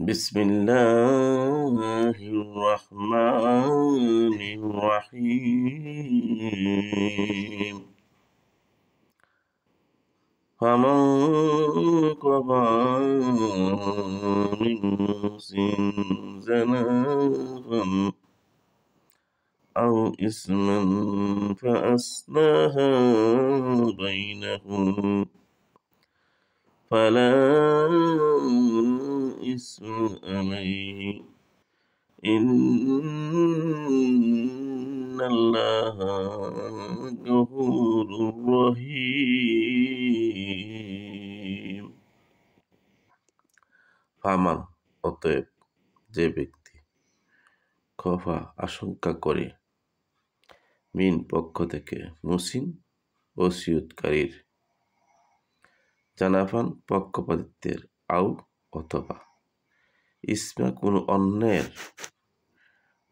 বিসমিল্লাহির রহমানির রহিম। ফামান ক্বাবা মিন মুহসিন জানাফান আও ইসমান ফাআসলাহা বাইনাহুম ফালা ইসম আলাইহি ইন্নাল্লাহা গফুরুর রহিম। ফামান অতএব যে ব্যক্তি খফা আশঙ্কা করে মিন পক্ষ থেকে মুসিন ওসিয়তকারীর জানাফান পক্ষপাতিত্বের আও অথবা ইসমা কোনো অন্যায়ের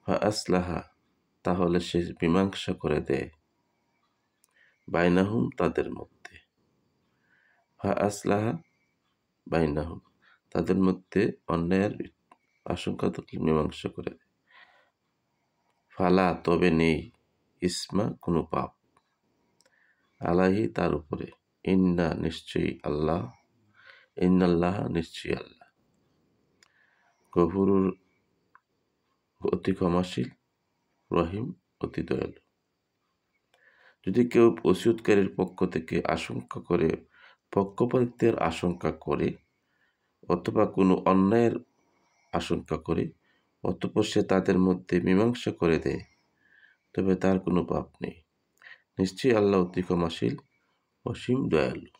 ফা আসলাহা তাহলে সে মীমাংসা করে দেয় বাইনাহুম তাদের মধ্যে ফা আসলাহা বাইনাহুম তাদের মধ্যে অন্যায়ের আশঙ্কা থাকলে মীমাংসা করে দেয়। ফালা তবে নেই ইসমা কোনো পাপ আলাহি তার উপরে ইন্নাল্লাহ নিশ্চয়ই আল্লাহ গফুরুর অতি ক্ষমাশীল রহিম অতি দয়ালু। যদি কেউ ওসিয়তকারীর পক্ষ থেকে পক্ষপাতিত্বের আশঙ্কা করে অথবা কোনো অন্যায়ের আশঙ্কা করে অতঃপর সে তাদের মধ্যে মীমাংসা করে দেয় তবে তার কোনো পাপ নেই। নিশ্চয়ই আল্লাহ অতি ক্ষমাশীল অসীম দয়ালু।